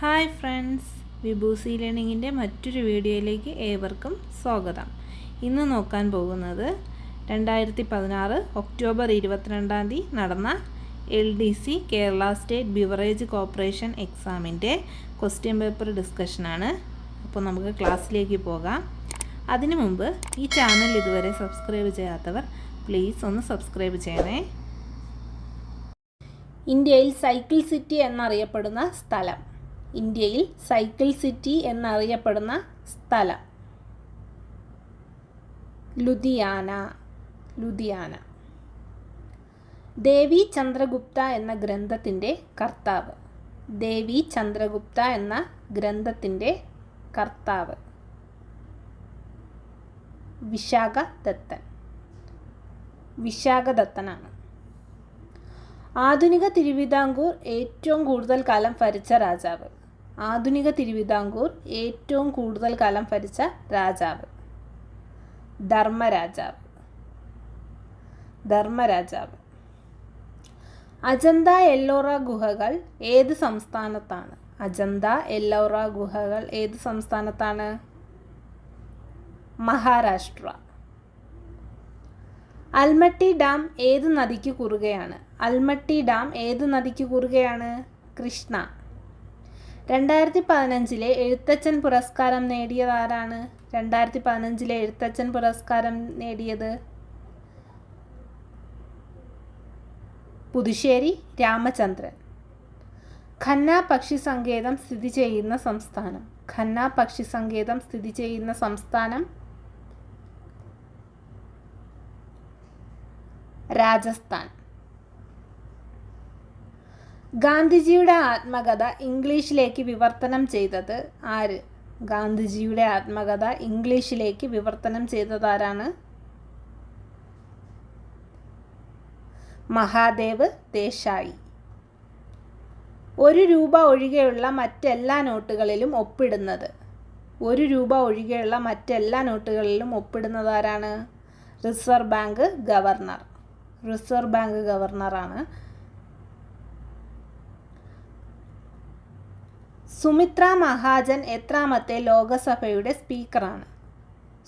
Hi friends, വിഭൂസി ലേണിങ്ങിൻ്റെ മറ്റൊരു വീഡിയോയിലേക്ക് ഏവർക്കും സ്വാഗതം. ഇന്ന് നോക്കാൻ പോകുന്നത് 2016 ഒക്ടോബർ 22 നടന്ന LDC Kerala state beverage corporation എക്സാമിൻ്റെ ക്വസ്റ്റ്യൻ പേപ്പർ ഡിസ്കഷനാണ്. അപ്പോൾ നമുക്ക് ക്ലാസ്സിലേക്ക് പോകാം. അതിനു മുമ്പ് ഈ ചാനൽ ഇതുവരെ സബ്സ്ക്രൈബ് ചെയ്യാത്തവർ പ്ലീസ് ഒന്ന് സബ്സ്ക്രൈബ് ചെയ്യണേ. ഇന്ത്യയിൽ സൈക്കിൾ സിറ്റി എന്നറിയപ്പെടുന്ന സ്ഥലം. ഇന്ത്യയിൽ സൈക്കിൾ സിറ്റി എന്നറിയപ്പെടുന്ന സ്ഥലം ലുധിയാന. ദേവി ചന്ദ്രഗുപ്ത എന്ന ഗ്രന്ഥത്തിൻ്റെ കർത്താവ്. ദേവി ചന്ദ്രഗുപ്ത എന്ന ഗ്രന്ഥത്തിൻ്റെ കർത്താവ് വിശാഖദത്തനാണ്. ആധുനിക തിരുവിതാംകൂർ ഏറ്റവും കൂടുതൽ കാലം ഭരിച്ച രാജാവ്. ആധുനിക തിരുവിതാംകൂർ ഏറ്റവും കൂടുതൽ കാലം ഭരിച്ച രാജാവ് ധർമ്മരാജാവ്. അജന്ത എല്ലോറ ഗുഹകൾ ഏത് സംസ്ഥാനത്താണ്? അജന്ത എല്ലോറ ഗുഹകൾ ഏത് സംസ്ഥാനത്താണ്? മഹാരാഷ്ട്ര. അൽമട്ടി ഡാം ഏത് നദിക്ക് കുറുകെയാണ്? അൽമട്ടി ഡാം ഏത് നദിക്ക് കുറുകെയാണ്? കൃഷ്ണ. 2015 എഴുത്തച്ഛൻ പുരസ്കാരം നേടിയത് ആരാണ്? 2015 എഴുത്തച്ഛൻ പുരസ്കാരം നേടിയത് പുതുശ്ശേരി രാമചന്ദ്രൻ. ഖന്ന പക്ഷി സങ്കേതം സ്ഥിതി ചെയ്യുന്ന സംസ്ഥാനം. ഖന്ന പക്ഷി സങ്കേതം സ്ഥിതി ചെയ്യുന്ന സംസ്ഥാനം രാജസ്ഥാൻ. ഗാന്ധിജിയുടെ ആത്മകഥ ഇംഗ്ലീഷിലേക്ക് വിവർത്തനം ചെയ്തത് ആര്? ഗാന്ധിജിയുടെ ആത്മകഥ ഇംഗ്ലീഷിലേക്ക് വിവർത്തനം ചെയ്തത് ആരാണ്? മഹാദേവ് ദേശായി. 1 രൂപ ഒഴികെയുള്ള മറ്റെല്ലാ നോട്ടുകളിലും ഒപ്പിടുന്നത്. 1 രൂപ ഒഴികെയുള്ള മറ്റെല്ലാ നോട്ടുകളിലും ഒപ്പിടുന്നത് ആരാണ്? Reserve bank governor. Reserve bank ഗവർണറാണ്. സുമിത്ര മഹാജൻ എത്രാമത്തെ ലോകസഭയുടെ സ്പീക്കറാണ്?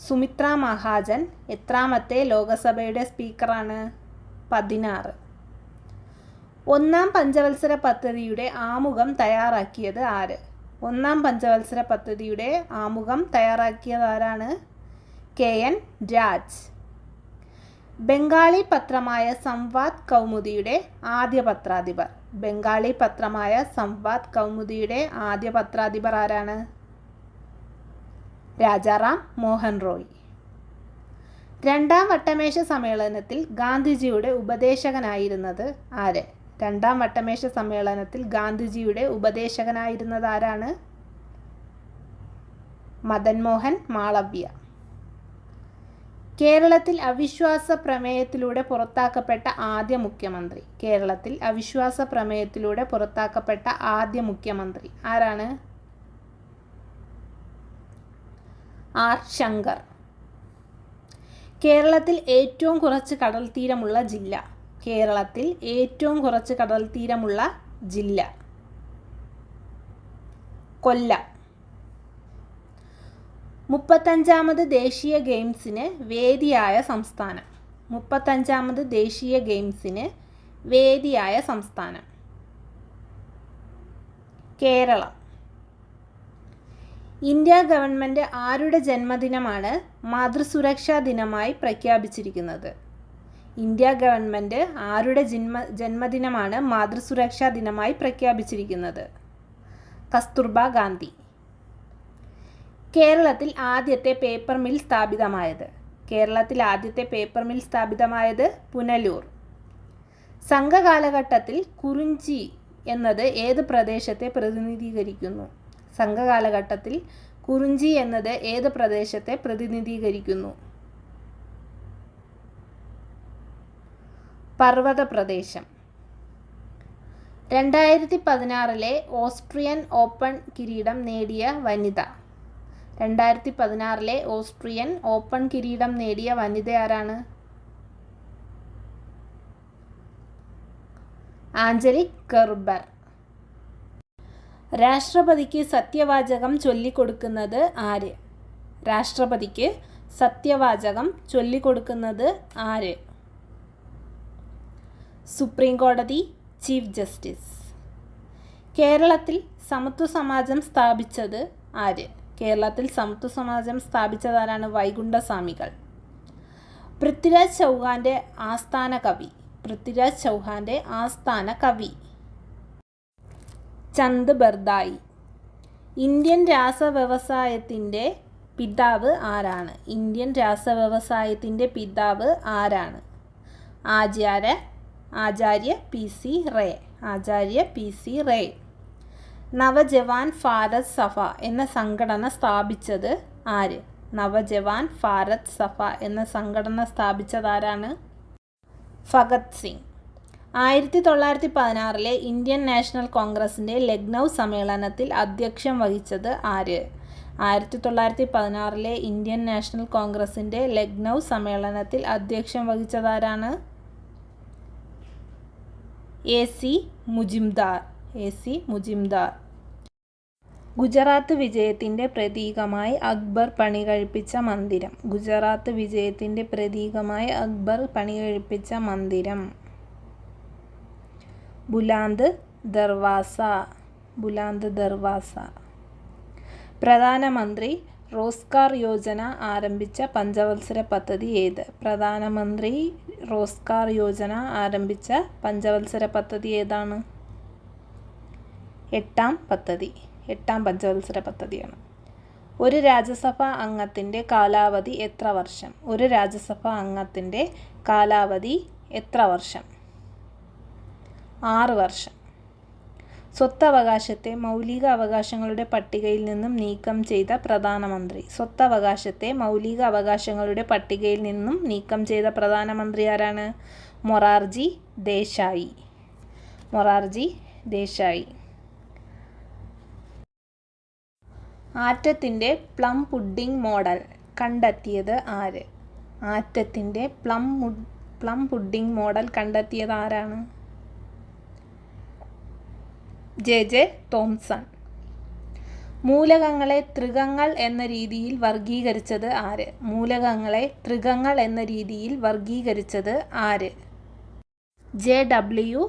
സുമിത്ര മഹാജൻ എത്രാമത്തെ ലോകസഭയുടെ സ്പീക്കറാണ്? 16. ഒന്നാം പഞ്ചവത്സര പദ്ധതിയുടെ ആമുഖം തയ്യാറാക്കിയത് ആര്? ഒന്നാം പഞ്ചവത്സര പദ്ധതിയുടെ ആമുഖം തയ്യാറാക്കിയത് ആരാണ്? KN രാജ്. ബംഗാളി പത്രമായ സംവാദ് കൗമുദിയുടെ ആദ്യ പത്രാധിപർ. ബംഗാളി പത്രമായ സംവാദ് കൗമുദിയുടെ ആദ്യ പത്രാധിപർ ആരാണ്? രാജാറാം മോഹൻ റോയ്. 2ാം വട്ടമേശ സമ്മേളനത്തിൽ ഗാന്ധിജിയുടെ ഉപദേശകനായിരുന്നത് ആര്? 2ാം വട്ടമേശ സമ്മേളനത്തിൽ ഗാന്ധിജിയുടെ ഉപദേശകനായിരുന്നത് ആരാണ്? മദൻ മോഹൻ മാളവ്യ. കേരളത്തിൽ അവിശ്വാസ പ്രമേയത്തിലൂടെ പുറത്താക്കപ്പെട്ട ആദ്യ മുഖ്യമന്ത്രി. കേരളത്തിൽ അവിശ്വാസ പ്രമേയത്തിലൂടെ പുറത്താക്കപ്പെട്ട ആദ്യ മുഖ്യമന്ത്രി ആരാണ്? R ശങ്കർ. കേരളത്തിൽ ഏറ്റവും കുറച്ച് കടൽത്തീരമുള്ള ജില്ല. കേരളത്തിൽ ഏറ്റവും കുറച്ച് കടൽത്തീരമുള്ള ജില്ല കൊല്ലം. 35ാമത് ദേശീയ ഗെയിംസിന് വേദിയായ സംസ്ഥാനം. 35ാമത് ദേശീയ ഗെയിംസിന് വേദിയായ സംസ്ഥാനം കേരളം. ഇന്ത്യ ഗവൺമെൻറ് ആരുടെ ജന്മദിനമാണ് മാതൃസുരക്ഷാ ദിനമായി പ്രഖ്യാപിച്ചിരിക്കുന്നത്? ഇന്ത്യ ഗവൺമെൻറ് ആരുടെ ജന്മദിനമാണ് മാതൃസുരക്ഷാ ദിനമായി പ്രഖ്യാപിച്ചിരിക്കുന്നത്? കസ്തൂർബ ഗാന്ധി. കേരളത്തിൽ ആദ്യത്തെ പേപ്പർ മിൽ സ്ഥാപിതമായത്. കേരളത്തിൽ ആദ്യത്തെ പേപ്പർ മിൽ സ്ഥാപിതമായത് പുനലൂർ. സംഘകാലഘട്ടത്തിൽ കുറിഞ്ചി എന്നത് ഏത് പ്രദേശത്തെ പ്രതിനിധീകരിക്കുന്നു? സംഘകാലഘട്ടത്തിൽ കുറിഞ്ചി എന്നത് ഏത് പ്രദേശത്തെ പ്രതിനിധീകരിക്കുന്നു? പർവ്വത പ്രദേശം. 2016 ഓസ്ട്രിയൻ ഓപ്പൺ കിരീടം നേടിയ വനിത. 2016 ഓസ്ട്രിയൻ ഓപ്പൺ കിരീടം നേടിയ വനിത ആരാണ്? Angelique Kerber. രാഷ്ട്രപതിക്ക് സത്യവാചകം ചൊല്ലിക്കൊടുക്കുന്നത് ആര്? രാഷ്ട്രപതിക്ക് സത്യവാചകം ചൊല്ലിക്കൊടുക്കുന്നത് ആര്? സുപ്രീം കോടതി ചീഫ് ജസ്റ്റിസ്. കേരളത്തിൽ സമത്വ സമാജം സ്ഥാപിച്ചത് ആര്? കേരളത്തിൽ സമത്വ സമാജം സ്ഥാപിച്ചതാരാണ്? വൈകുണ്ഠസ്വാമികൾ. പൃഥ്വിരാജ് ചൗഹാന്റെ ആസ്ഥാന കവി. പൃഥ്വിരാജ് ചൗഹാന്റെ ആസ്ഥാന കവി ചന്ദ് ബർദായി. ഇന്ത്യൻ രാസവ്യവസായത്തിൻ്റെ പിതാവ് ആരാണ്? ഇന്ത്യൻ രാസവ്യവസായത്തിൻ്റെ പിതാവ് ആരാണ്? Acharya P C Ray. Acharya P C Ray. Naujawan Bharat Sabha എന്ന സംഘടന സ്ഥാപിച്ചത് ആര്? നവജവാൻ ഭാരത് സഭ എന്ന സംഘടന സ്ഥാപിച്ചതാരാണ്? ഭഗത് സിംഗ്. 1916 ഇന്ത്യൻ നാഷണൽ കോൺഗ്രസിൻ്റെ ലക്നൗ സമ്മേളനത്തിൽ അധ്യക്ഷം വഹിച്ചത് ആര്? 1916 ഇന്ത്യൻ നാഷണൽ കോൺഗ്രസിൻ്റെ ലക്നൗ സമ്മേളനത്തിൽ അധ്യക്ഷം വഹിച്ചതാരാണ്? എ.സി. മുജിംദാർ. എ.സി. മുജിംദാർ. ഗുജറാത്ത് വിജയത്തിൻ്റെ പ്രതീകമായി അക്ബർ പണികഴിപ്പിച്ച മന്ദിരം. ഗുജറാത്ത് വിജയത്തിൻ്റെ പ്രതീകമായി അക്ബർ പണികഴിപ്പിച്ച മന്ദിരം ബുലന്ദ് ദർവാസ. ബുലന്ദ് ദർവാസ. പ്രധാനമന്ത്രി റോസ്ഗാർ യോജന ആരംഭിച്ച പഞ്ചവത്സര പദ്ധതി ഏത്? പ്രധാനമന്ത്രി റോസ്ഗാർ യോജന ആരംഭിച്ച പഞ്ചവത്സര പദ്ധതി ഏതാണ്? എട്ടാം പഞ്ചവത്സര പദ്ധതിയാണ്. ഒരു രാജ്യസഭാ അംഗത്തിൻ്റെ കാലാവധി എത്ര വർഷം? ഒരു രാജ്യസഭാ അംഗത്തിൻ്റെ കാലാവധി എത്ര വർഷം? 6 വർഷം. സ്വത്തവകാശത്തെ മൗലിക അവകാശങ്ങളുടെ പട്ടികയിൽ നിന്നും നീക്കം ചെയ്ത പ്രധാനമന്ത്രി. സ്വത്തവകാശത്തെ മൗലിക അവകാശങ്ങളുടെ പട്ടികയിൽ നിന്നും നീക്കം ചെയ്ത പ്രധാനമന്ത്രി ആരാണ്? മൊറാർജി ദേശായി. മൊറാർജി ദേശായി. ആറ്റത്തിൻ്റെ പ്ലം പുഡിംഗ് മോഡൽ കണ്ടെത്തിയത് ആര്? ആറ്റത്തിൻ്റെ പ്ലം പുഡിംഗ് മോഡൽ കണ്ടെത്തിയത് ആരാണ്? J Thomson. മൂലകങ്ങളെ ത്രികങ്ങൾ എന്ന രീതിയിൽ വർഗീകരിച്ചത് ആര്? മൂലകങ്ങളെ ത്രികങ്ങൾ എന്ന രീതിയിൽ വർഗീകരിച്ചത് ആര്? ജെ.ഡബ്ല്യു.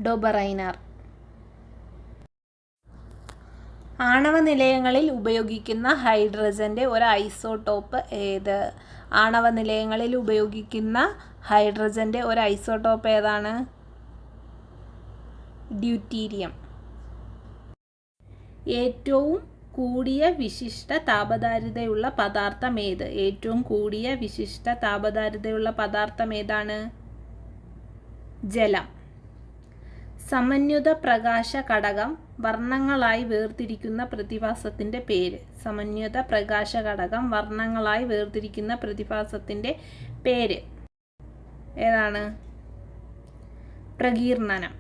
ഡൊബറൈനർ. ആണവ നിലയങ്ങളിൽ ഉപയോഗിക്കുന്ന ഹൈഡ്രജൻ്റെ ഒരു ഐസോട്ടോപ്പ് ഏത്? ആണവ നിലയങ്ങളിൽ ഉപയോഗിക്കുന്ന ഹൈഡ്രജൻ്റെ ഒരു ഐസോട്ടോപ്പ് ഏതാണ്? ഡ്യൂറ്റീരിയം. ഏറ്റവും കൂടിയ വിശിഷ്ട താപധാരിതയുള്ള പദാർത്ഥം ഏത്? ഏറ്റവും കൂടിയ വിശിഷ്ട താപധാരിതയുള്ള പദാർത്ഥം ഏതാണ്? ജലം. സമന്വിത പ്രകാശ ഘടകം വർണ്ണങ്ങളായി വേർതിരിക്കുന്ന പ്രതിഭാസത്തിൻ്റെ പേര്. സമന്വിത പ്രകാശ ഘടകം വർണ്ണങ്ങളായി വേർതിരിക്കുന്ന പ്രതിഭാസത്തിൻ്റെ പേര് ഏതാണ്? പ്രകീർണനം.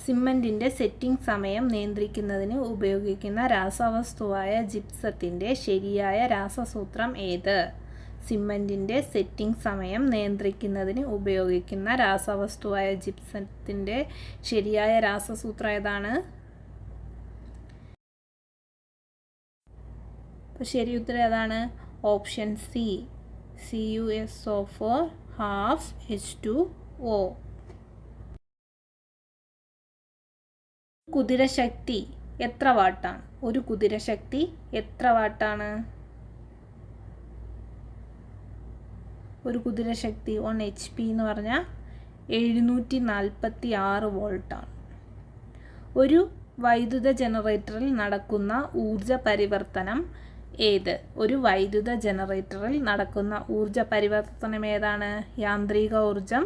സിമൻറ്റിൻ്റെ സെറ്റിംഗ് സമയം നിയന്ത്രിക്കുന്നതിന് ഉപയോഗിക്കുന്ന രാസവസ്തുവായ ജിപ്സത്തിൻ്റെ ശരിയായ രാസസൂത്രം ഏത്? സിമൻറ്റിൻ്റെ സെറ്റിംഗ് സമയം നിയന്ത്രിക്കുന്നതിന് ഉപയോഗിക്കുന്ന രാസവസ്തുവായ ജിപ്സത്തിൻ്റെ ശരിയായ രാസസൂത്രം ഏതാണ്? അപ്പോൾ ശരി ഉത്തരം ഏതാണ്? Option C. CuSO4 ½ H2O. കുതിരശക്തി എത്ര വാട്ടാണ്? ഒരു കുതിരശക്തി എത്ര വാട്ടാണ്? ഒരു കുതിരശക്തി 1 HP എന്ന് പറഞ്ഞാൽ 746 വോൾട്ടാണ്. ഒരു വൈദ്യുത ജനറേറ്ററിൽ നടക്കുന്ന ഊർജ പരിവർത്തനം ഏത്? ഒരു വൈദ്യുത ജനറേറ്ററിൽ നടക്കുന്ന ഊർജ പരിവർത്തനം ഏതാണ്? യാന്ത്രിക ഊർജം,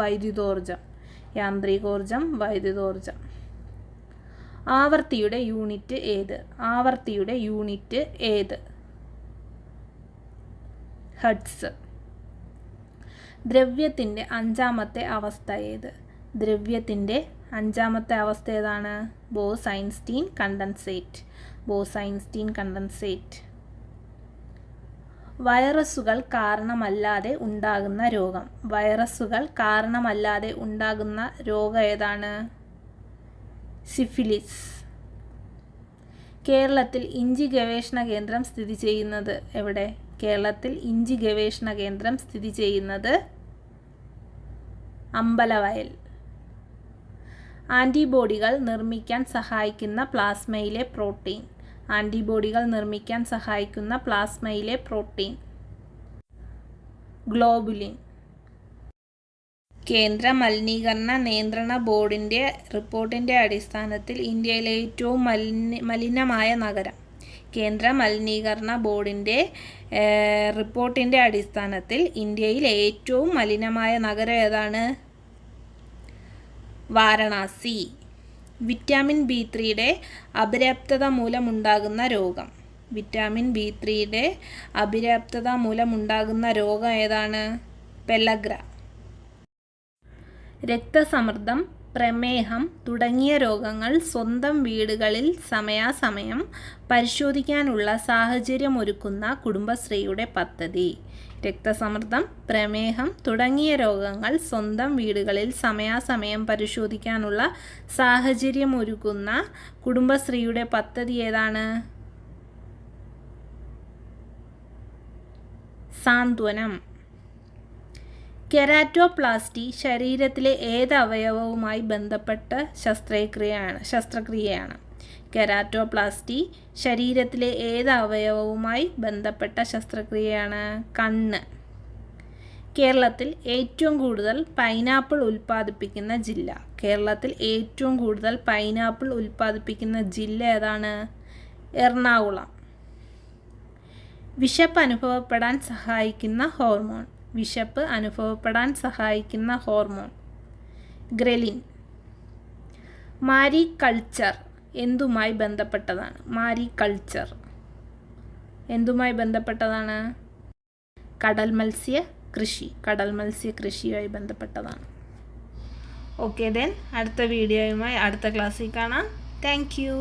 വൈദ്യുതോർജം. യാന്ത്രികോർജം, വൈദ്യുതോർജം. ആവർത്തിയുടെ യൂണിറ്റ് ഏത്? ആവർത്തിയുടെ യൂണിറ്റ് ഏത്? ഹെർട്സ്. ദ്രവ്യത്തിൻ്റെ അഞ്ചാമത്തെ അവസ്ഥ ഏത്? ദ്രവ്യത്തിൻ്റെ അഞ്ചാമത്തെ അവസ്ഥ ഏതാണ്? Bose-Einstein condensate. Bose-Einstein condensate. വൈറസുകൾ കാരണമല്ലാതെ ഉണ്ടാകുന്ന രോഗം. വൈറസുകൾ കാരണമല്ലാതെ ഉണ്ടാകുന്ന രോഗം ഏതാണ്? സിഫിലിസ്. കേരളത്തിൽ ഇഞ്ചി ഗവേഷണ കേന്ദ്രം സ്ഥിതി ചെയ്യുന്നത് എവിടെ? കേരളത്തിൽ ഇഞ്ചി ഗവേഷണ കേന്ദ്രം സ്ഥിതി ചെയ്യുന്നത് അമ്പലവയൽ. ആൻറ്റിബോഡികൾ നിർമ്മിക്കാൻ സഹായിക്കുന്ന പ്ലാസ്മയിലെ പ്രോട്ടീൻ. ആൻറ്റിബോഡികൾ നിർമ്മിക്കാൻ സഹായിക്കുന്ന പ്ലാസ്മയിലെ പ്രോട്ടീൻ ഗ്ലോബുലിൻ. കേന്ദ്ര മലിനീകരണ നിയന്ത്രണ ബോർഡിൻ്റെ റിപ്പോർട്ടിൻ്റെ അടിസ്ഥാനത്തിൽ ഇന്ത്യയിലെ ഏറ്റവും മലിനമായ നഗരം. കേന്ദ്ര മലിനീകരണ ബോർഡിൻ്റെ റിപ്പോർട്ടിൻ്റെ അടിസ്ഥാനത്തിൽ ഇന്ത്യയിലെ ഏറ്റവും മലിനമായ നഗരം ഏതാണ്? വാരണാസി. വിറ്റാമിൻ B3യുടെ അപര്യാപ്തത മൂലമുണ്ടാകുന്ന രോഗം. വിറ്റാമിൻ B3യുടെ അപര്യാപ്തത മൂലമുണ്ടാകുന്ന രോഗം ഏതാണ്? പെല്ലഗ്ര. രക്തസമ്മർദ്ദം, പ്രമേഹം തുടങ്ങിയ രോഗങ്ങൾ സ്വന്തം വീടുകളിൽ സമയാസമയം പരിശോധിക്കാനുള്ള സാഹചര്യമൊരുക്കുന്ന കുടുംബശ്രീയുടെ പദ്ധതി. രക്തസമ്മർദ്ദം, പ്രമേഹം തുടങ്ങിയ രോഗങ്ങൾ സ്വന്തം വീടുകളിൽ സമയാസമയം പരിശോധിക്കാനുള്ള സാഹചര്യമൊരുക്കുന്ന കുടുംബശ്രീയുടെ പദ്ധതി ഏതാണ്? സാന്ത്വനം. കെരാറ്റോപ്ലാസ്റ്റി ശരീരത്തിലെ ഏത് അവയവവുമായി ബന്ധപ്പെട്ട ശസ്ത്രക്രിയയാണ്? കെരാറ്റോപ്ലാസ്റ്റി ശരീരത്തിലെ ഏത് അവയവവുമായി ബന്ധപ്പെട്ട ശസ്ത്രക്രിയയാണ്? കണ്ണ്. കേരളത്തിൽ ഏറ്റവും കൂടുതൽ പൈനാപ്പിൾ ഉൽപ്പാദിപ്പിക്കുന്ന ജില്ല. കേരളത്തിൽ ഏറ്റവും കൂടുതൽ പൈനാപ്പിൾ ഉൽപ്പാദിപ്പിക്കുന്ന ജില്ല ഏതാണ്? എറണാകുളം. വിശപ്പ് അനുഭവപ്പെടാൻ സഹായിക്കുന്ന ഹോർമോൺ. വിശപ്പ് അനുഭവപ്പെടാൻ സഹായിക്കുന്ന ഹോർമോൺ ഗ്രലിൻ. മാരികൾച്ചർ എന്തുമായി ബന്ധപ്പെട്ടതാണ്? മാരികൾച്ചർ എന്തുമായി ബന്ധപ്പെട്ടതാണ്? കടൽ മത്സ്യ കൃഷി. കടൽ മത്സ്യ കൃഷിയുമായി ബന്ധപ്പെട്ടതാണ്. ഓക്കെ, ദെൻ അടുത്ത വീഡിയോയുമായി അടുത്ത ക്ലാസ്സിൽ കാണാം. Thank you.